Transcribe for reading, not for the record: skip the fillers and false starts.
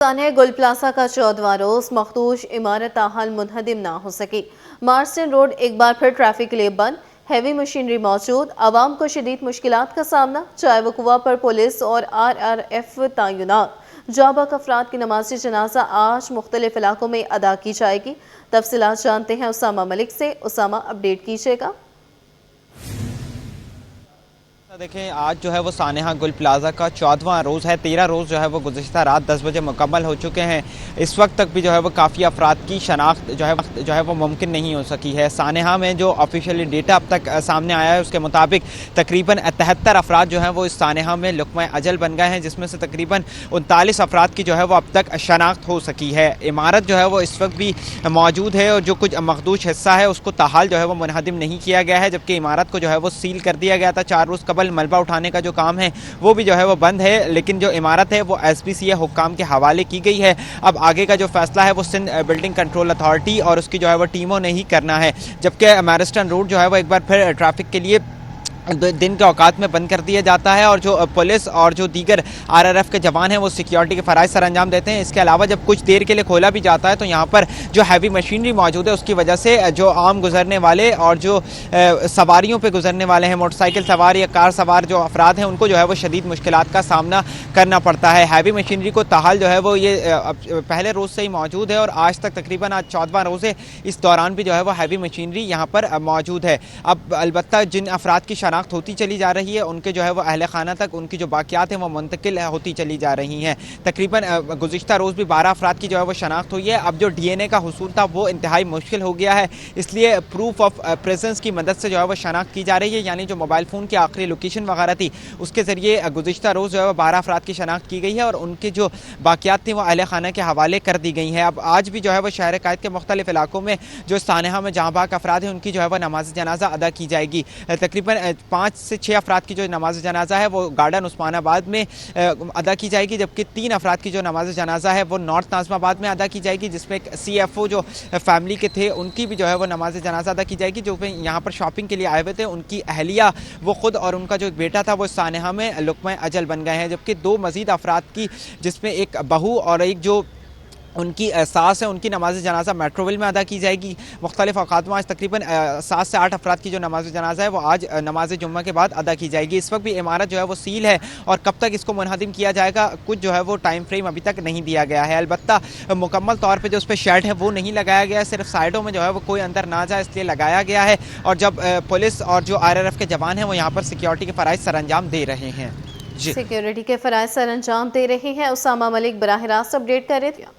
सानिया गुल प्लाजा का 14वां रोज मखदूश इमारत ताहाल मुनहदिम ना हो सकी। मार्स्टन रोड एक बार फिर ट्रैफिक के लिए बंद, हैवी मशीनरी मौजूद, आवाम को शदीद मुश्किलात का सामना। चाय वकुआ पर पुलिस और RRF तैनात। जाबाक अफराद की नमाज जनाजा आज मुख्तलिफ इलाकों में अदा की जाएगी। तफसीलात जानते हैं उसामा मलिक से। उसामा, अपडेट कीजिएगा। देखें, आज जो है वो सानिया गुल प्लाजा का 14वां रोज़ है। 13 रोज़ जो है वो गुज़िश्ता रात 10 बजे मुकम्मल हो चुके हैं। इस वक्त तक भी जो है वो काफ़ी अफराद की शनाख्त जो है वो मुमकिन नहीं हो सकी है। सानिया में जो ऑफिशियली डेटा अब तक सामने आया है उसके मुताबिक तकरीबन 73 अफराद जो हैं वो इस सानिया में लुक़्मा अजल बन गए हैं, जिसमें से तकरीबन 39 अफराद की जो है वो अब तक शनाख्त हो सकी है। इमारत जो है वो इस वक्त भी मौजूद है और जो कुछ मखदूश हिस्सा है उसको ताहाल जो है वो मुनहदिम नहीं किया गया है, जबकि इमारत को जो है वो सील कर दिया गया था 4 रोज़ कबल। मलबा उठाने का जो काम है वो भी जो है वो बंद है, लेकिन जो इमारत है वो SPCA हुक्काम के हवाले की गई है। अब आगे का जो फैसला है वो सिंध बिल्डिंग कंट्रोल अथॉरिटी और उसकी जो है वो टीमों ने ही करना है। जबकि मार्स्टन रोड जो है वो एक बार फिर ट्रैफिक के लिए दिन के औकात में बंद कर दिया जाता है और जो पुलिस और जो दीगर RRF के जवान हैं वो सिक्योरिटी के फ़राइज़ सर अंजाम देते हैं। इसके अलावा जब कुछ देर के लिए खोला भी जाता है तो यहाँ पर जो हैवी मशीनरी मौजूद है उसकी वजह से जो आम गुजरने वाले और जो सवारियों पे गुजरने वाले हैं, मोटरसाइकिल सवार या कार सवार जो अफराद हैं, उनको जो है वो शदीद मुश्किलात का सामना करना पड़ता है। हैवी मशीनरी को ताहाल जो है वो ये पहले रोज़ से ही मौजूद है और आज तक तकरीबन आज 14वां रोज़ है। इस दौरान भी जो है वो हैवी मशीनरी यहाँ पर मौजूद है। अब अलबत्ता जिन अफराद की शनाख्त होती चली जा रही है उनके जो है वो अहले खाना तक उनकी जो बाकियात हैं वो मुंतकिल होती चली जा रही हैं। तकरीबन गुज़िश्ता रोज़ भी 12 अफराद की जो है वो शनाख्त हुई है। अब जो DNA का हुसूल था वो इंतहाई मुश्किल हो गया है, इसलिए प्रूफ ऑफ प्रेजेंस की मदद से जो है वो शनाख्त की जा रही है, यानी जो मोबाइल फ़ोन की आखिरी लोकेशन वगैरह थी उसके ज़रिए गुज़िश्ता रोज़ जो है वो 12 अफराद की शनाख्त की गई है और उनके जो बाकियात थी वो अहले खाना के हवाले कर दी गई हैं। अब आज भी जो है वो शहर कायद के मुख्तलिफ इलाकों में जो सानिया में जहाँ बाक अफराद हैं उनकी जो है वो नमाज जनाजा अदा की जाएगी। तकरीबन 5 से 6 अफराद की जो नमाज जनाजा है वो गार्डन उस्मानाबाद में अदा की जाएगी, जबकि 3 अफराद की जो नमाज जनाजा है वो नॉर्थ नाज़िमाबाद में अदा की जाएगी, जिसमें एक CFO जो फैमिली के थे उनकी भी जो है वो नमाज जनाजा अदा की जाएगी। जो यहाँ पर शॉपिंग के लिए आए हुए थे उनकी अहलिया वो खुद और उनका जो एक बेटा था वो सानिया में लुक़्मा अजल बन गए हैं, जबकि 2 मज़ीद अफराद की जिसमें एक बहू और एक जो उनकी सास है उनकी नमाज जनाजा मेट्रोविल में अदा की जाएगी। मुख्तलिफ औकात में आज तकरीबन 7 से 8 अफराद की जो नमाज जनाजा है वो आज नमाज जुम्मा के बाद अदा की जाएगी। इस वक्त भी इमारत जो है वो सील है और कब तक इसको मुनहदिम किया जाएगा कुछ जो है वो टाइम फ्रेम अभी तक नहीं दिया गया है। अलबत्ता मुकम्मल तौर पर जो उस पर शेड है वो नहीं लगाया गया है, सिर्फ साइडों में जो है वो कोई अंदर ना जाए इसलिए लगाया गया है। और जब पुलिस और जो RRF के जवान हैं वो यहाँ पर सिक्योरिटी के फ़राइज़ सर अंजाम दे रहे हैं। सिक्योरिटी के फ़राइज़ सर अंजाम दे रहे हैं। उसामा मलिक बराह रास्त अपडेट कर रहे थे।